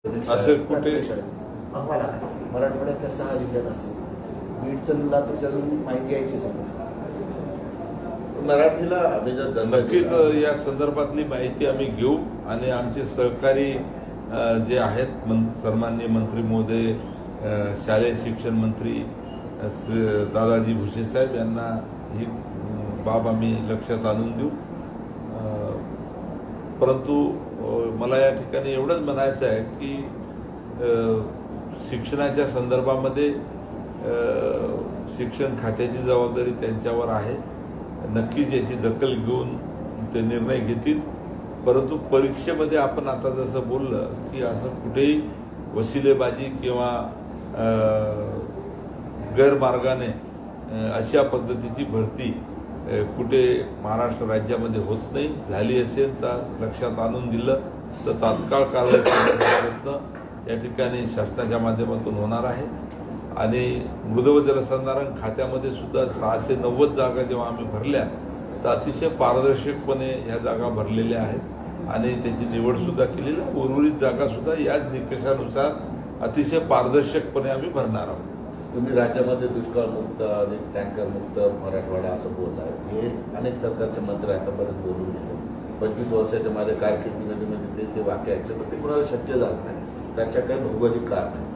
असं कुठे आम्हाला मराठवाड्यातल्या 6 जिल्ह्यात असेल, बीडचं लातूरची अजून माहिती यायची सगळं मराठीला आम्ही जर नक्कीच या संदर्भातली माहिती आम्ही घेऊ आणि आमचे सहकारी जे आहेत सन्माननीय मंत्री महोदय, शालेय शिक्षण मंत्री दादाजी भुसे साहेब यांना ही बाब आम्ही लक्षात आणून देऊ. परंतु मला या ठिकाणी एवढंच म्हणायचं आहे की शिक्षणाच्या संदर्भामध्ये शिक्षण खात्याची जबाबदारी त्यांच्यावर आहे. नक्कीच याची दखल घेऊन ते निर्णय घेतील. परंतु परीक्षेमध्ये आपण आता जसं बोललं की असं कुठेही वसिलेबाजी किंवा गैरमार्गाने अशा पद्धतीची भरती कुठे महाराष्ट्र राज्यामध्ये होत नाही. झाली असेल तर लक्षात आणून दिलं तर तात्काळ कारवाई करण्याचा प्रयत्न या ठिकाणी शासनाच्या माध्यमातून होणार आहे. आणि मृद व जलसंधारण खात्यामध्ये सुद्धा 690 जागा जेव्हा आम्ही भरल्या तर अतिशय पारदर्शकपणे ह्या जागा भरलेल्या आहेत आणि त्याची निवडसुद्धा केलेली आहे. उर्वरित जागासुद्धा याच निकषानुसार अतिशय पारदर्शकपणे आम्ही भरणार आहोत. तुम्ही राज्यामध्ये दुष्काळमुक्त आणि टँकरमुक्त मराठवाडा असं बोलताय. हे अनेक सरकारचे मंत्री आतापर्यंत बोलून गेले. 25 वर्षाच्या माझ्या कारकिर्दीमध्ये ते वाक्य ऐकले पण ते कोणाला शक्य झालं नाही. त्याच्या काही भौगोलिक कारण आहे.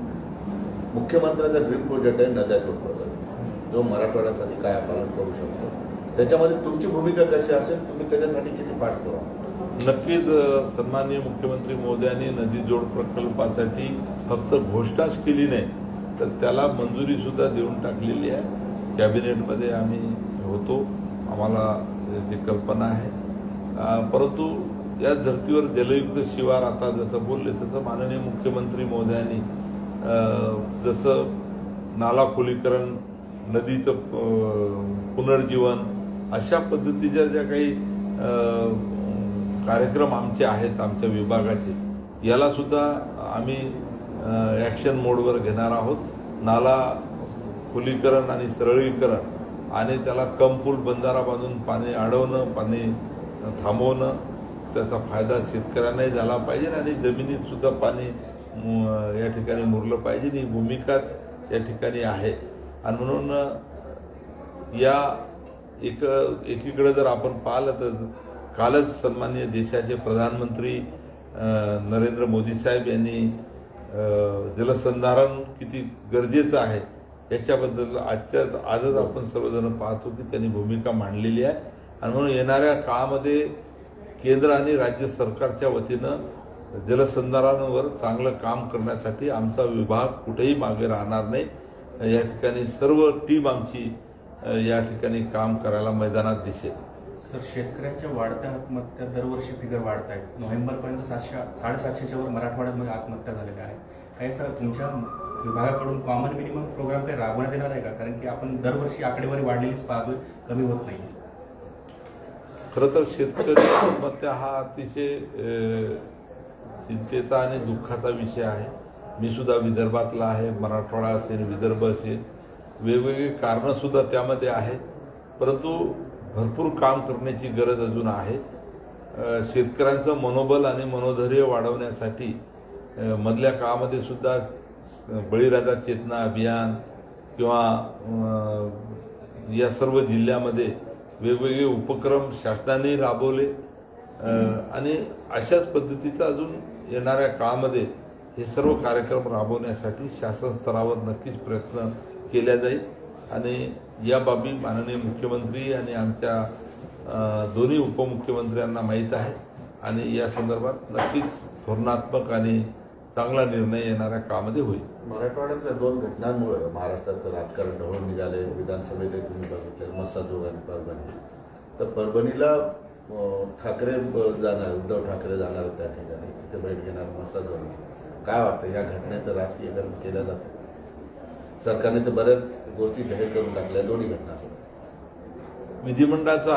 मुख्यमंत्र्यांचा ड्रीम प्रोजेक्ट आहे नद्या जोड प्रोजेक्ट, जो मराठवाड्यासाठी काय पालन करू शकतो. त्याच्यामध्ये तुमची भूमिका कशी असेल, तुम्ही त्याच्यासाठी किती पाठपुरावा? नक्कीच सन्माननीय मुख्यमंत्री महोदयांनी नदी जोड प्रकल्पासाठी फक्त घोषणाच केली नाही तर त्याला मंजुरी सुद्धा देऊन टाकलेली आहे. कॅबिनेटमध्ये आम्ही होतो, आम्हाला जी कल्पना आहे. परंतु या धर्तीवर जलयुक्त शिवार आता जसं बोलले तसं माननीय मुख्यमंत्री महोदयांनी जसं नाला खोलीकरण, नदीचं पुनर्जीवन अशा पद्धतीच्या ज्या काही कार्यक्रम आमचे आहेत आमच्या विभागाचे, याला सुद्धा आम्ही ॲक्शन मोडवर घेणार आहोत. नाला खोलीकरण आणि सरळीकरण आणि त्याला कमपूल बंधारा बांधून पाणी अडवणं, पाणी थांबवणं, त्याचा फायदा शेतकऱ्यांनाही झाला पाहिजे आणि जमिनीत सुद्धा पाणी या ठिकाणी मुरलं पाहिजे. ही भूमिकाच या ठिकाणी आहे. आणि म्हणून या एकीकडे जर आपण पाहिलं तर कालच सन्माननीय देशाचे प्रधानमंत्री नरेंद्र मोदी साहेब यांनी जलसंधारण किती गरजेचं आहे याच्याबद्दल आजच आपण सर्वजण पाहतो की त्यांनी भूमिका मांडलेली आहे. आणि म्हणून येणाऱ्या काळामध्ये केंद्र आणि राज्य सरकारच्या वतीनं जलसंधारणावर चांगलं काम करण्यासाठी आमचा विभाग कुठेही मागे राहणार नाही. या ठिकाणी सर्व टीम आमची या ठिकाणी काम करायला मैदानात दिसेल. सर, शेतकऱ्यांच्या वाढत्या आत्महत्या दरवर्षी फिगर वाढत आहेत. नोव्हेंबरपर्यंत 700-750च्या वर मराठवाड्यामध्ये आत्महत्या झालेल्या आहेत. काही सर तुमच्या विभागाकडून कॉमन मिनिमम प्रोग्राम काही राबवण्यात येणार आहे का? कारण की आपण दरवर्षी आकडेवारी वाढलेलीच पाहतोय, कमी होत नाही. खरं तर शेतकरी आत्महत्या हा अतिशय चिंतेचा आणि दुःखाचा विषय आहे. मी सुद्धा विदर्भातला आहे, मराठवाडा असेल, विदर्भ असेल, वेगवेगळी कारणं सुद्धा त्यामध्ये आहेत. परंतु भरपूर काम करण्याची गरज अजून आहे. शेतकऱ्यांचं मनोबल आणि मनोधैर्य वाढवण्यासाठी मधल्या काळामध्ये सुद्धा बळीराजा चेतना अभियान किंवा या सर्व जिल्ह्यामध्ये वेगवेगळे उपक्रम शासनाने राबवले आणि अशाच पद्धतीचा अजून येणाऱ्या काळामध्ये हे सर्व कार्यक्रम राबवण्यासाठी शासन स्तरावर नक्कीच प्रयत्न केला जाईल. आणि या बाबी माननीय मुख्यमंत्री आणि आमच्या दोन्ही उपमुख्यमंत्र्यांना माहीत आहे आणि या संदर्भात नक्कीच धोरणात्मक आणि चांगला निर्णय येणाऱ्या काळामध्ये होईल. मराठवाड्यातल्या 2 घटनांमुळे महाराष्ट्राचं राजकारण ढवळून निघाले. विधानसभेत तुम्ही बघितलं मस्साजोग आणि परभणी. तर परभणीला ठाकरे जाणार, उद्धव ठाकरे जाणार त्या ठिकाणी, तिथे भेट घेणार मस्साजोग. काय वाटतं या घटनेचं राजकीयकरण केलं जातं? सरकारने तर बऱ्याच गोष्टी जाहीर करून टाकल्या दोन्ही घटना. विधिमंडळाचं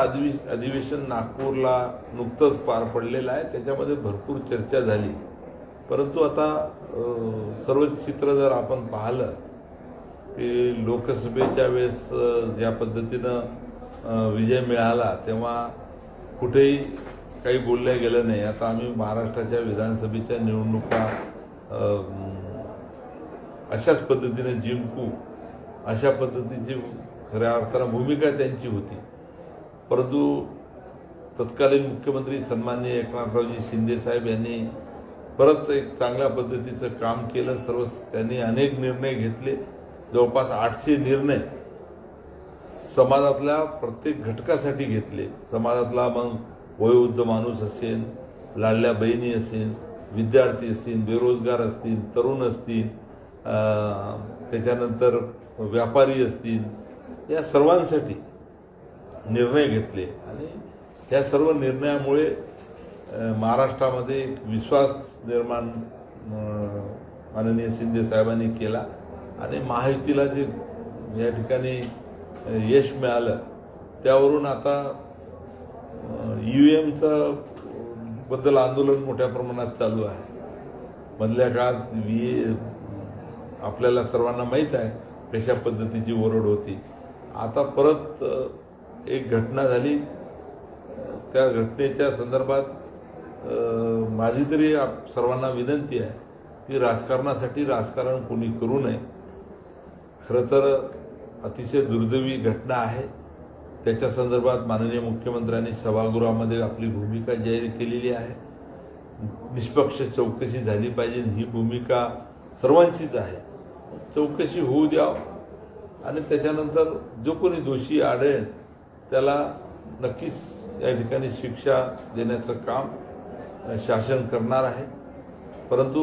अधिवेशन नागपूरला नुकतंच पार पडलेलं आहे. त्याच्यामध्ये भरपूर चर्चा झाली. परंतु आता सर्व चित्र जर आपण पाहिलं की लोकसभेच्या वेळेस ज्या पद्धतीनं विजय मिळाला तेव्हा कुठेही काही बोललं गेलं नाही. आता आम्ही महाराष्ट्राच्या विधानसभेच्या निवडणुका अशाच पद्धतीने जिंकू अशा पद्धतीची खऱ्या अर्थानं भूमिका त्यांची होती. परंतु तत्कालीन मुख्यमंत्री सन्माननीय एकनाथरावजी शिंदे साहेब यांनी परत एक चांगल्या पद्धतीचं काम केलं. त्यांनी अनेक निर्णय घेतले. जवळपास 800 निर्णय समाजातल्या प्रत्येक घटकासाठी घेतले. समाजातला मग वयोवृद्ध माणूस असेल, लाडल्या बहिणी असेल, विद्यार्थी असतील, बेरोजगार असतील, तरुण असतील, त्याच्यानंतर व्यापारी असतील, या सर्वांसाठी निर्णय घेतले. आणि या सर्व निर्णयामुळे महाराष्ट्रामध्ये एक विश्वास निर्माण माननीय शिंदे साहेबांनी केला आणि महायुतीला जे या ठिकाणी यश मिळालं त्यावरून आता EVMचं बद्दल आंदोलन मोठ्या प्रमाणात चालू आहे. मधल्या काळात आपल्याला सर्वांना माहीत आहे कशा पद्धतीची ओरड होती. आता परत एक घटना झाली. त्या घटनेच्या संदर्भात माझी तरी सर्वांना विनंती आहे की राजकारणासाठी राजकारण कोणी करू नये. खरं तर अतिशय दुर्दैवी घटना आहे. त्याच्या संदर्भात माननीय मुख्यमंत्र्यांनी सभागृहामध्ये आपली भूमिका जाहीर केलेली आहे. निष्पक्ष चौकशी झाली पाहिजे ही भूमिका सर्वांचीच आहे. चौकशी होऊ द्यावं आणि त्याच्यानंतर जो कोणी दोषी आढळेल त्याला नक्कीच या ठिकाणी शिक्षा देण्याचं काम शासन करणार आहे. परंतु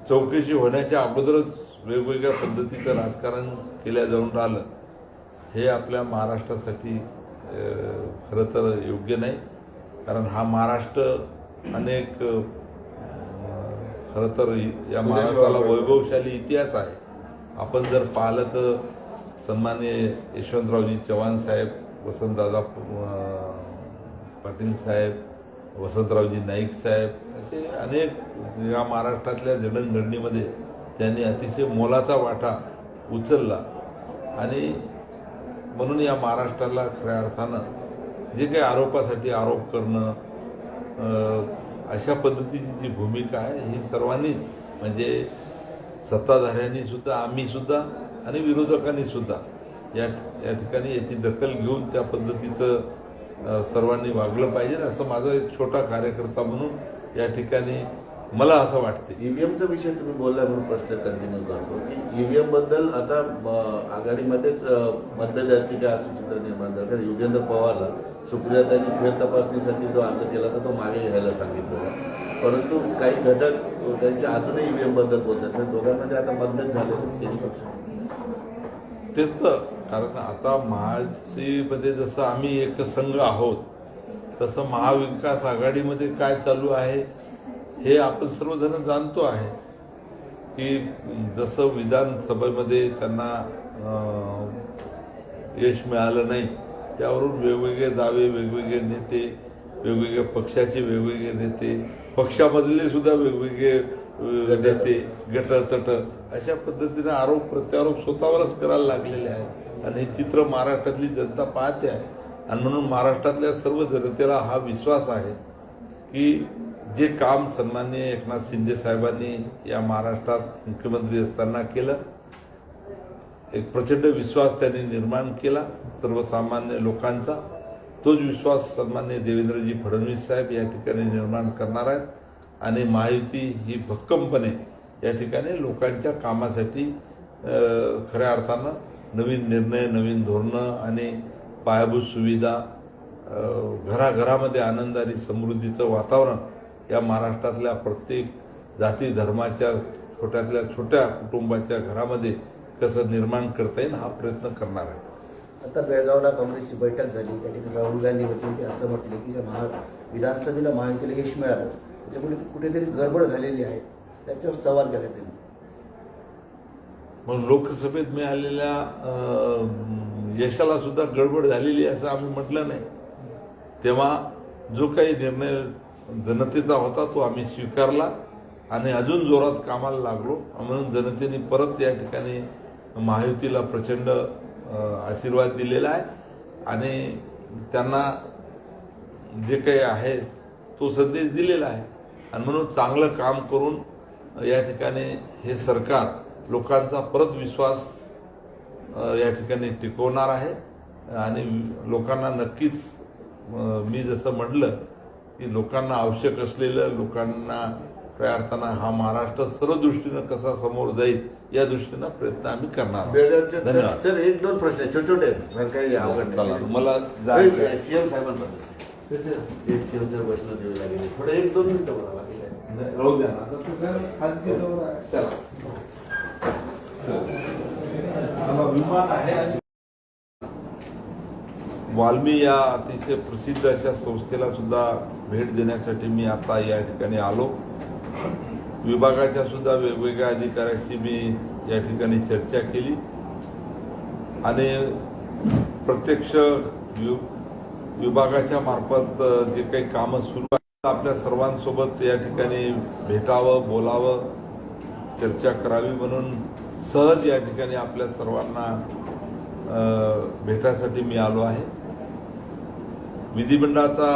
चौकशी होण्याच्या अगोदरच वेगवेगळ्या पद्धतीचं राजकारण केल्या जाऊन राहिलं हे आपल्या महाराष्ट्रासाठी खरं तर योग्य नाही. कारण हा महाराष्ट्र अनेक खरं तर या महाराष्ट्राला वैभवशाली इतिहास आहे. आपण जर पाहिलं तर सन्माननीय यशवंतरावजी चव्हाण साहेब, वसंतदादा पाटील साहेब, वसंतरावजी नाईक साहेब असे अनेक या महाराष्ट्रातल्या जडणघडणीमध्ये त्यांनी अतिशय मोलाचा वाटा उचलला. आणि म्हणून या महाराष्ट्राला खऱ्या अर्थानं जे काही आरोपासाठी आरोप करणं अशा पद्धतीची जी भूमिका आहे ही सर्वांनी म्हणजे सत्ताधाऱ्यांनी सुद्धा, आम्ही सुद्धा आणि विरोधकांनी सुद्धा या ठिकाणी याची दखल घेऊन त्या पद्धतीचं सर्वांनी वागलं पाहिजे असं माझा एक छोटा कार्यकर्ता म्हणून या ठिकाणी मला असं वाटते. ईव्हीएमचा विषय तुम्ही बोलला म्हणून प्रश्न कंटिन्यू करतो की ईव्हीएम बद्दल आता आघाडीमध्येच मतभेद याचिका असं चित्र निर्माण झालं. कारण युगेंद्र पवारला सुप्रियातांनी फेर तपासणीसाठी जो अर्ज केला तर तो मागे घ्यायला सांगितलं. परंतु काही घटक त्यांच्या अजूनही ईव्हीएम बद्दल बोलतात. तर दोघांमध्ये आता मतभेद झाले. तेच तर कारण आता महायुतीमध्ये जसं आम्ही एक संघ आहोत तसं महाविकास आघाडीमध्ये काय चालू आहे हे आपण सर्वजण जाणतो आहे की जसं विधानसभेमध्ये त्यांना यश मिळालं नाही त्यावरून वेगवेगळे दावे, वेगवेगळे नेते, वेगवेगळ्या पक्षाचे वेगवेगळे नेते, पक्षामधले सुद्धा वेगवेगळे नेते गटतट अशा पद्धतीने आरोप प्रत्यारोप स्वतःवरच करायला लागलेले आहेत. आणि हे चित्र महाराष्ट्रातली जनता पाहते आहे. आणि म्हणून महाराष्ट्रातल्या सर्व जनतेला हा विश्वास आहे की जे काम सन्माननीय एकनाथ शिंदे साहेबांनी या महाराष्ट्रात मुख्यमंत्री असताना केलं, एक प्रचंड विश्वास त्यांनी निर्माण केला सर्वसामान्य लोकांचा. तोच विश्वास सन्माननीय देवेंद्रजी फडणवीस साहेब या ठिकाणी निर्माण करणार आहेत. आणि महायुती ही भक्कमपणे या ठिकाणी लोकांच्या कामासाठी खऱ्या अर्थानं नवीन निर्णय, नवीन धोरणं आणि पायाभूत सुविधा, घराघरामध्ये आनंदारी समृद्धीचं वातावरण या महाराष्ट्रातल्या प्रत्येक जाती धर्माच्या छोट्यातल्या छोट्या कुटुंबाच्या घरामध्ये कसं निर्माण करता येईल हा प्रयत्न करणार आहे. आता बेळगावला काँग्रेसची बैठक झाली. त्या ठिकाणी राहुल गांधी होते. ते असं म्हटले की विधानसभेला महायुतीला यश मिळालं त्याच्यामुळे कुठेतरी गडबड झालेली आहे. त्याच्यावर सवाल केला त्यांनी. मग लोकसभेत मिळालेल्या यशाला सुद्धा गडबड झालेली असं आम्ही म्हटलं नाही. तेव्हा जो काही निर्णय जनतेचा होता तो आम्ही स्वीकारला आणि अजून जोरात कामाला लागलो. म्हणून जनतेने परत या ठिकाणी महायुतीला प्रचंड आशीर्वाद दिलेला आहे आणि त्यांना जे काही आहे तो संदेश दिलेला आहे. आणि म्हणून चांगलं काम करून या ठिकाणी हे सरकार लोकांचा परत विश्वास या ठिकाणी टिकवणार आहे आणि लोकांना नक्कीच मी जसं म्हटलं की लोकांना आवश्यक असलेलं, लोकांना काही अर्थानं हा महाराष्ट्र सर्व दृष्टीनं कसा समोर जाईल या दृष्टीनं प्रयत्न आम्ही करणार आहोत. धन्यवाद. सर एक दोन प्रश्न छोटे छोटे आहेत, कारण काही अवघड चला नाही. मला जायचं आहे. सीएम साहेबांबद्दल एक सीएम साहेब भाषण द्यावी लागेल, थोडं 1-2 मिनिटं बोलावं लागेल. राहू द्या ना. आता तुझं खाजगी दौरा आहे. चला. चला, विमान आहे. वाल्मी या अतिशय प्रसिद्ध अशा संस्थेला सुद्धा भेट देण्यासाठी मी आता या ठिकाणी आलो. विभागाच्या सुद्धा वेगवेगळ्या अधिकाऱ्यांशी मी या ठिकाणी चर्चा केली आणि प्रत्यक्ष विभागाच्या मार्फत जे काही कामं सुरू आहेत आपल्या सर्वांसोबत या ठिकाणी भेटावं, बोलावं, चर्चा करावी म्हणून सहज या ठिकाणी आपल्या सर्वांना भेटायसाठी मी आलो आहे. विधिमंडळाचा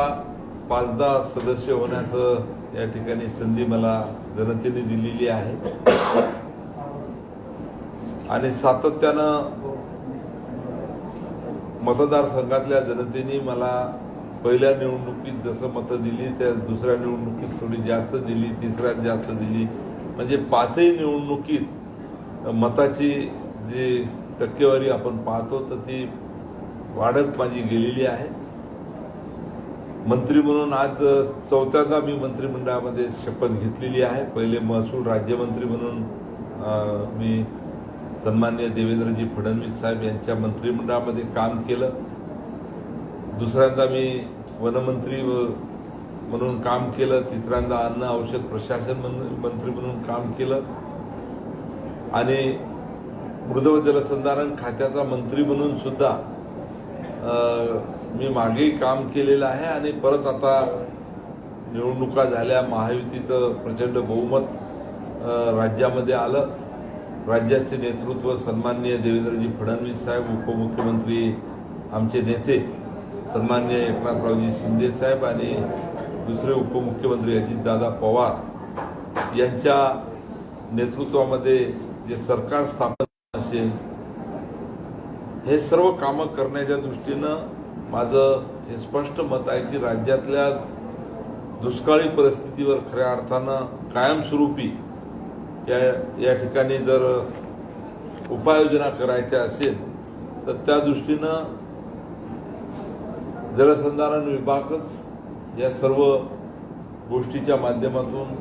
5-10 सदस्य होण्याचं या ठिकाणी संधी मला जनतेने दिलेली आहे आणि सातत्यानं मतदारसंघातल्या जनतेने मला पहिल्या निवडणुकीत जसं मतं दिली त्या दुसऱ्या निवडणुकीत थोडी जास्त दिली, तिसऱ्यात जास्त दिली, म्हणजे 5ही निवडणुकीत मताची जी टक्केवारी आपण पाहतो तर ती वाढत माझी गेलेली आहे. मंत्री म्हणून आज 4थ्यांदा मी मंत्रिमंडळामध्ये शपथ घेतलेली आहे. पहिले महसूल राज्यमंत्री म्हणून मी सन्माननीय देवेंद्रजी फडणवीस साहेब यांच्या मंत्रिमंडळामध्ये काम केलं. दुसऱ्यांदा मी वनमंत्री म्हणून काम केलं. तिसऱ्यांदा अन्न औषध प्रशासन मंत्री म्हणून काम केलं आणि मृद व जलसंधारण खात्याचा मंत्री म्हणून सुद्धा मी मागेही काम केलेलं आहे आणि परत आता निवडणुका झाल्या, महायुतीचं प्रचंड बहुमत राज्यामध्ये आलं. राज्याचे नेतृत्व सन्माननीय देवेंद्रजी फडणवीस साहेब, उपमुख्यमंत्री आमचे नेते सन्माननीय एकनाथरावजी शिंदे साहेब आणि दुसरे उपमुख्यमंत्री अजितदादा पवार यांच्या नेतृत्वामध्ये जे सरकार स्थापन असेल हे सर्व कामं करण्याच्या दृष्टीनं माझं हे स्पष्ट मत आहे की राज्यातल्या दुष्काळी परिस्थितीवर खऱ्या अर्थानं कायमस्वरूपी या ठिकाणी जर उपाययोजना करायच्या असेल तर त्या दृष्टीनं जलसंधारण विभागच या सर्व गोष्टीच्या माध्यमातून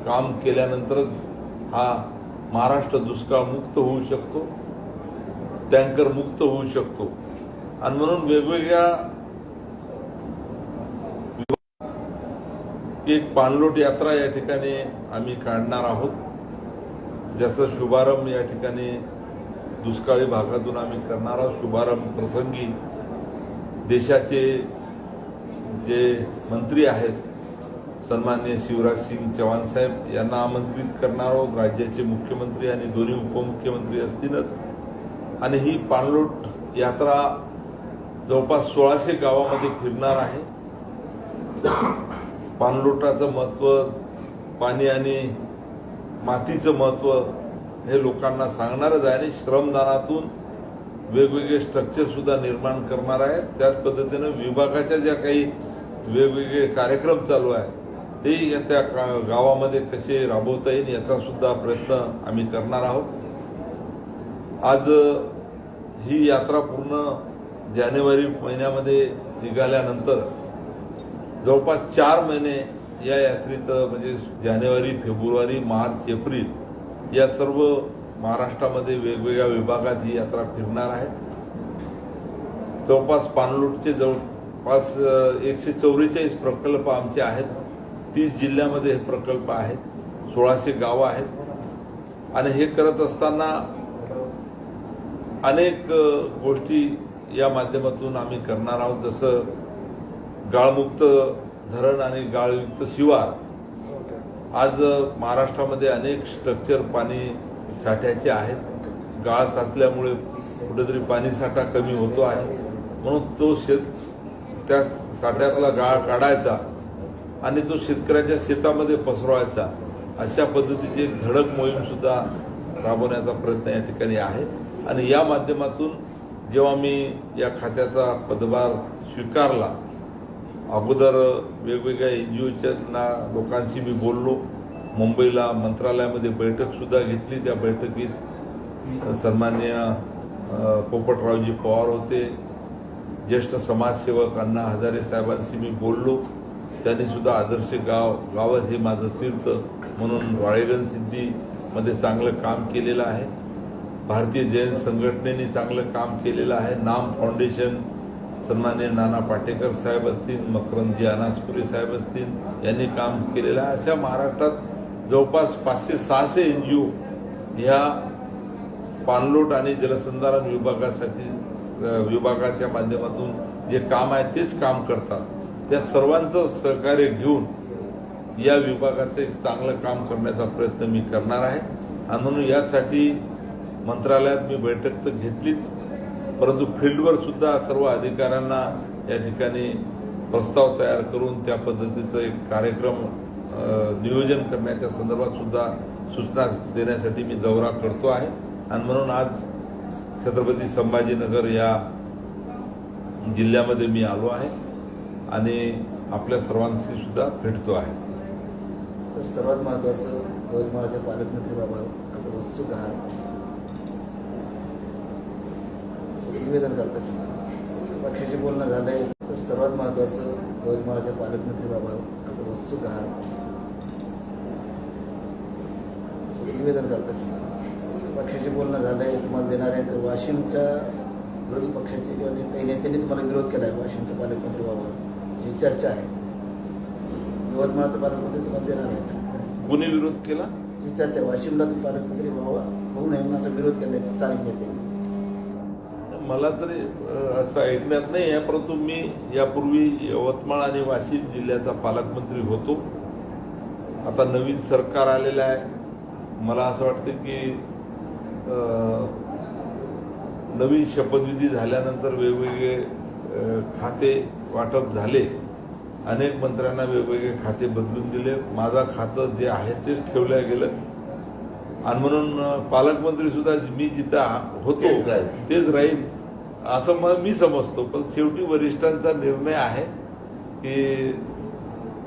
काम केल्यानंतरच हा महाराष्ट्र दुष्काळमुक्त होऊ शकतो, टँकर मुक्त होऊ शकतो आणि म्हणून वेगवेगळ्या एक पाणलोट यात्रा या ठिकाणी आम्ही काढणार आहोत, ज्याचा शुभारंभ या ठिकाणी दुष्काळी भागातून आम्ही करणार आहोत. शुभारंभ प्रसंगी देशाचे जे मंत्री आहेत सन्माननीय शिवराज सिंग चौहान साहेब यांना आमंत्रित करणार आहोत. राज्याचे मुख्यमंत्री आणि दोन्ही उपमुख्यमंत्री असतीलच आणि ही पाणलोट यात्रा जवळपास 1600 गावामध्ये फिरणार आहे. पाणलोटाचं महत्त्व, पाणी आणि मातीचं महत्त्व हे लोकांना सांगणारच आहे आणि श्रमदानातून वेगवेगळे स्ट्रक्चर सुद्धा निर्माण करणार आहे. त्याच पद्धतीनं विभागाच्या ज्या काही वेगवेगळे कार्यक्रम चालू आहेत ते त्या गावामध्ये कसे राबवता येईल याचा सुद्धा प्रयत्न आम्ही करणार आहोत. आज ही यात्रा पूर्ण जानेवारी महिन्यामध्ये निघाल्यानंतर जवळपास 4 महिने या यात्रेचं म्हणजे जानेवारी, फेब्रुवारी, मार्च, एप्रिल या सर्व महाराष्ट्रामध्ये वेगवेगळ्या विभागात ही यात्रा फिरणार आहे. जवळपास पाणलोटचे जवळपास 144 प्रकल्प आमचे आहेत. 30 जिल्ह्यामध्ये हे प्रकल्प आहेत, 1600 गावं आहेत आणि हे करत असताना अनेक गोष्टी या माध्यमातून आम्ही करणार आहोत. जसं गाळमुक्त धरण आणि गाळयुक्त शिवार. आज महाराष्ट्रामध्ये अनेक स्ट्रक्चर पाणी साठ्याचे आहेत. गाळ साचल्यामुळे कुठेतरी पाणी साठा कमी होतो आहे, म्हणून तो त्या साठ्यातला गाळ काढायचा आणि तो शेतकऱ्याच्या शेतामध्ये पसरवायचा अशा पद्धतीची एक धडक मोहीम सुद्धा राबवण्याचा प्रयत्न या ठिकाणी आहे. आणि या माध्यमातून जेव्हा मी या खात्याचा पदभार स्वीकारला, अगोदर वेगवेगळ्या NGOच्या लोकांशी मी बोललो. मुंबईला मंत्रालयामध्ये बैठकसुद्धा घेतली. त्या बैठकीत सन्माननीय पोपटरावजी पवार होते, ज्येष्ठ समाजसेवक अण्णा हजारे साहेबांशी मी बोललो. त्यांनी सुद्धा आदर्श गावच हे माझं तीर्थ म्हणून राळेगण सिद्धीमध्ये चांगलं काम केलेलं आहे. भारतीय जैन संघटनेने चांगलं काम केलेलं आहे. नाम फाउंडेशन सन्माननीय नाना पाटेकर साहेब असतील, मकरंदजी अनासपुरे साहेब असतील, यांनी काम केलेलं आहे. अशा महाराष्ट्रात जवळपास 500-600 NGO ह्या पाणलोट आणि जलसंधारण विभागाच्या माध्यमातून जे काम आहे तेच काम करतात. त्या सर्वांचं सहकार्य घेऊन या विभागाचं एक चांगलं काम करण्याचा प्रयत्न मी करणार आहे. आणि म्हणून यासाठी मंत्रालयात मी बैठक तर घेतलीच, परंतु फील्डवर सुद्धा सर्व अधिकाऱ्यांना या ठिकाणी प्रस्ताव तयार करून त्या पद्धतीचं एक कार्यक्रम नियोजन करण्याच्या संदर्भात सुद्धा सूचना देण्यासाठी मी दौरा करतो आहे. आणि म्हणून आज छत्रपती संभाजीनगर या जिल्ह्यामध्ये मी आलो आहे आणि आपल्या सर्वांशी सुद्धा भेटतो आहे. तर सर्वात महत्त्वाचं यवतमाळचे पालकमंत्री बाबा डॉक्टर उत्सुक आहात, निवेदन करतात. पक्षाशी बोलणं झालंय. तर सर्वात महत्त्वाचं यवतमाळचे पालकमंत्री बाबा डॉक्टर उत्सुक आहात, निवेदन करतात. पक्षाशी बोलणं झालंय, तुम्हाला देणार आहे. तर वाशिमच्या विरोधी पक्षाचे किंवा काही नेत्यांनी तुम्हाला विरोध केला आहे वाशिमचे पालकमंत्री व्हावं, ही चर्चा आहे. यवतमाळचा पालकमंत्री तुम्हाला देणार आहे. कुणी विरोध केला? ही चर्चा आहे, वाशिमला तुम्ही पालकमंत्री व्हावा होऊ नये म्हणून असा विरोध केला आहे स्थानिक नेत्यांनी. मला तरी असं ऐकण्यात नाही आहे, परंतु मी यापूर्वी यवतमाळ आणि वाशिम जिल्ह्याचा पालकमंत्री होतो. आता नवीन सरकार आलेलं आहे. मला असं वाटतं की नवीन शपथविधी झाल्यानंतर वेगवेगळे खाते वाटप झाले. अनेक मंत्र्यांना वेगवेगळे खाते बदलून दिले. माझा खातं जे आहे तेच ठेवलं गेलं. आणि म्हणून पालकमंत्री सुद्धा मी जिथं होतो तेच राहील असं मी समजतो. पण शेवटी वरिष्ठांचा निर्णय आहे की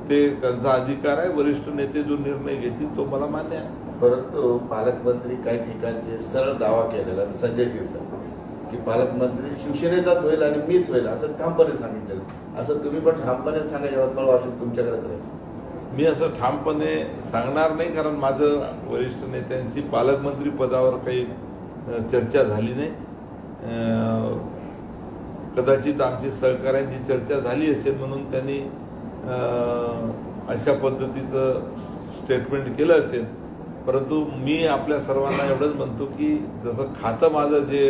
ते त्यांचा अधिकार आहे. वरिष्ठ नेते जो निर्णय घेतील तो मला मान्य आहे. परंतु पालकमंत्री काही ठिकाणचे सरळ दावा केलेला संजय शिरसाट की पालकमंत्री शिवसेनेचाच होईल आणि मीच होईल असं ठामपणे सांगितलेलं. असं तुम्ही पण ठामपणे सांगा, यवतमाळ वाशिम तुमच्याकडेच राहील. मी असं ठामपणे सांगणार नाही, कारण माझं वरिष्ठ नेत्यांशी पालकमंत्री पदावर काही चर्चा झाली नाही. कदाचित आमची सहकाऱ्यांची चर्चा झाली असेल म्हणून त्यांनी अशा पद्धतीचं स्टेटमेंट केलं असेल. परंतु मी आपल्या सर्वांना एवढंच म्हणतो की जसं खातं माझं जे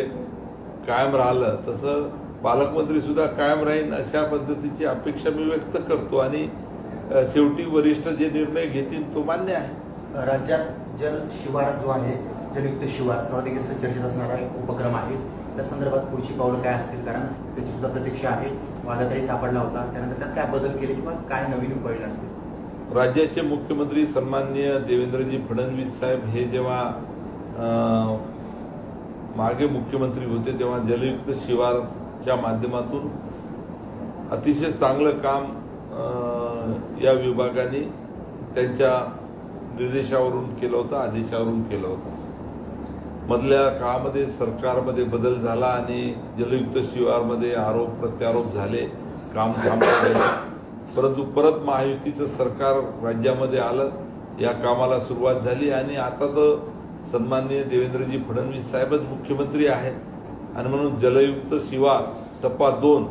कायम राहिलं तसं पालकमंत्री सुद्धा कायम राहील अशा पद्धतीची अपेक्षा मी व्यक्त करतो. आणि शेवटी वरिष्ठ जे निर्णय घेतील तो मान्य आहे. राज्यात जल शिवार जो आहे, जलयुक्त शिवार सर्वाधिक जास्त चर्चेत असणारा एक उपक्रम आहे. त्या संदर्भात पुढची पावलं काय असतील, कारण त्याची सुद्धा प्रतीक्षा आहे. वादातही सापडला होता, त्यानंतर त्यात काय बदल केले किंवा काय नवीन उपाय असतील? राज्याचे मुख्यमंत्री सन्माननीय देवेंद्रजी फडणवीस साहेब हे जेव्हा मागे मुख्यमंत्री होते तेव्हा जलयुक्त शिवारच्या माध्यमातून अतिशय चांगलं काम या विभागाने त्यांच्या निर्देशावरून केलं होतं, आदेशावरून केलं होतं. मधल्या काळामध्ये सरकारमध्ये बदल झाला आणि जलयुक्त शिवारमध्ये आरोप प्रत्यारोप झाले, काम थांबलं गेलं. परंतु परत महायुतीचं सरकार राज्यामध्ये आलं, या कामाला सुरुवात झाली आणि आता तर सन्माननीय देवेंद्रजी फडणवीस साहेबच मुख्यमंत्री आहेत. आणि म्हणून जलयुक्त शिवार टप्पा 2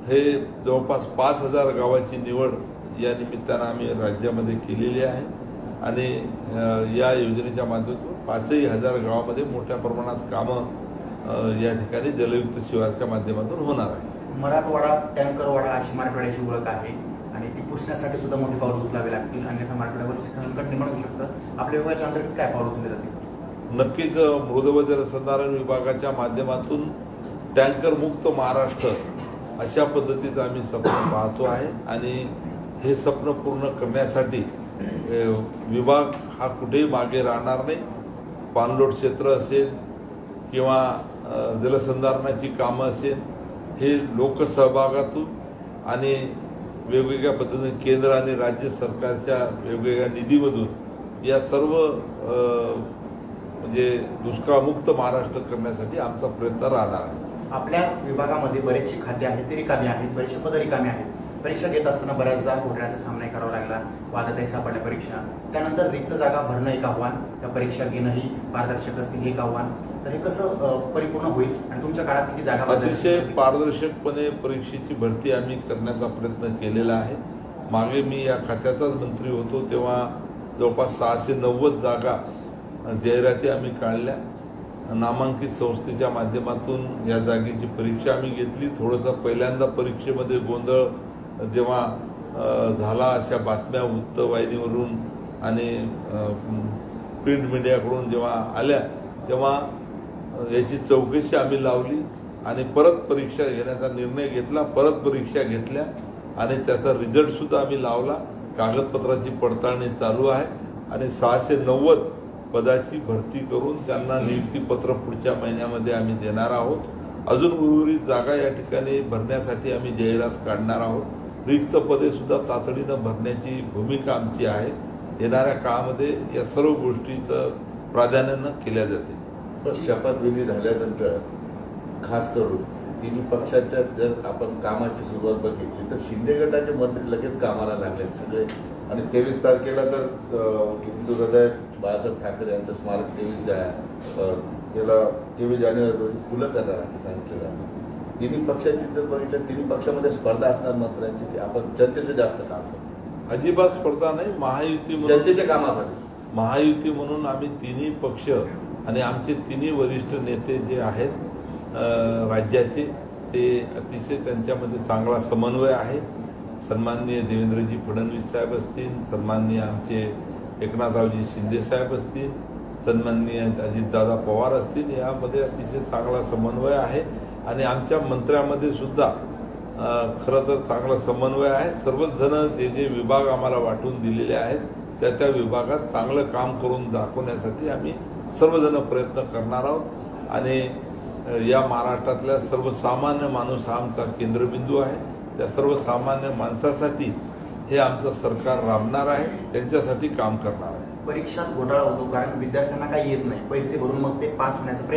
हे जवळपास 5,000 गावाची निवड या निमित्तानं आम्ही राज्यामध्ये केलेली आहे. आणि या योजनेच्या माध्यमातून 5,000 गावामध्ये मोठ्या प्रमाणात कामं या ठिकाणी जलयुक्त शिवारच्या माध्यमातून होणार आहे. मराठवाडा टँकरवाडा अशी मराठवाड्याची ओळख आहे आणि ती पुसण्यासाठी सुद्धा मोठी पावलं उचलावी लागतील, अन्यथा मराठवाड्यावर संकट निर्माण होऊ शकतं. आपल्या विभागाच्या अंतर्गत काय पावलं उचलले जातील? नक्कीच मृद व जलसंधारण विभागाच्या माध्यमातून टँकर मुक्त महाराष्ट्र अशा पद्धतीचं आम्ही स्वप्न पाहतो आहे. आणि हे स्वप्न पूर्ण करण्यासाठी विभाग हा कुठेही मागे राहणार नाही. पाणलोट क्षेत्र असेल किंवा जलसंधारणाची कामं असेल, हे लोकसहभागातून आणि वेगवेगळ्या पद्धतीने केंद्र आणि राज्य सरकारच्या वेगवेगळ्या निधीमधून या सर्व म्हणजे दुष्काळमुक्त महाराष्ट्र करण्यासाठी आमचा प्रयत्न राहणार आहे. आपल्या विभागामध्ये बरेचशी खाते आहेत, ते रिकामी आहेत, बरेचसे पद रिकामी आहेत. परीक्षा घेत असताना बऱ्याचदा घोटाळ्याचा सामना करावा लागला, वादातही सापडल्या परीक्षा. त्यानंतर रिक्त जागा भरणं एक आव्हान, त्या परीक्षा घेणंही पारदर्शक असतील हे एक आव्हान. तर हे कसं परिपूर्ण होईल आणि तुमच्या काळात किती जागा अतिशय पारदर्शकपणे परीक्षेची भरती आम्ही करण्याचा प्रयत्न केलेला आहे. मागे मी या खात्याचाच मंत्री होतो तेव्हा जवळपास 690 जागा जाहिराती आम्ही काढल्या. नामांकित संस्थेच्या माध्यमातून या जागेची परीक्षा आम्ही घेतली. थोडंसं पहिल्यांदा परीक्षेमध्ये गोंधळ जेव्हा झाला, अशा बातम्या वृत्तवाहिनीवरून आणि प्रिंट मीडियाकडून जेव्हा आल्या, तेव्हा याची चौकशी आम्ही लावली आणि परत परीक्षा घेण्याचा निर्णय घेतला. परत परीक्षा घेतल्या आणि त्याचा रिझल्टसुद्धा आम्ही लावला. कागदपत्राची पडताळणी चालू आहे आणि 690 पदाची भरती करून त्यांना नियुक्तीपत्र पुढच्या महिन्यामध्ये आम्ही देणार आहोत. अजून उर्वरित जागा या ठिकाणी भरण्यासाठी आम्ही जाहिरात काढणार आहोत. रिक्त पदे सुद्धा तातडीनं भरण्याची भूमिका आमची आहे. येणाऱ्या काळामध्ये या सर्व गोष्टीचं प्राधान्यानं केल्या जातील. पण शपथविधी झाल्यानंतर खास करून तिन्ही पक्षाच्या जर आपण कामाची सुरुवात बघितली तर शिंदे गटाचे मंत्री लगेच कामाला लागले सगळे. आणि 23 तारखेला तर हिंदू हृदय बाळासाहेब ठाकरे यांचं स्मारक 23 जानेवारी रोजी खुलं करणार असं सांगितलं जातं. तिन्ही पक्षाची जर बघितलं, तिन्ही पक्षामध्ये स्पर्धा असणार मंत्र्यांची की आपण जनतेचं जास्त काम करतो. अजिबात स्पर्धा नाही. महायुती म्हणून जनतेच्या कामासाठी महायुती म्हणून आम्ही तिन्ही पक्ष आणि आमचे तिन्ही वरिष्ठ नेते जे आहेत राज्याचे, ते अतिशय त्यांच्यामध्ये चांगला समन्वय आहे. सन्माननीय देवेंद्रजी फडणवीस साहेब असतील, सन्माननीय आमचे एकनाथरावजी शिंदे साहेब असतील, सन्माननीय अजितदादा पवार असतील, यामध्ये अतिशय चांगला समन्वय आहे. आणि आमच्या मंत्र्यामध्ये सुद्धा खरं तर चांगला समन्वय आहे. सर्वच जण जे जे विभाग आम्हाला वाटून दिलेले आहेत त्या त्या विभागात चांगलं काम करून दाखवण्यासाठी आम्ही सर्वजण प्रयत्न करणार आहोत. आणि या महाराष्ट्रातल्या सर्वसामान्य माणूस हा आमचा केंद्रबिंदू आहे. त्या सर्वसामान्य माणसासाठी हे आमचं सरकार राबणार आहे, त्यांच्यासाठी काम करणार आहे. परीक्षात घोटाळा होतो कारण विद्यार्थ्यांना काही येत नाही, पैसे भरून मग ते पास होण्याचा प्रयत्न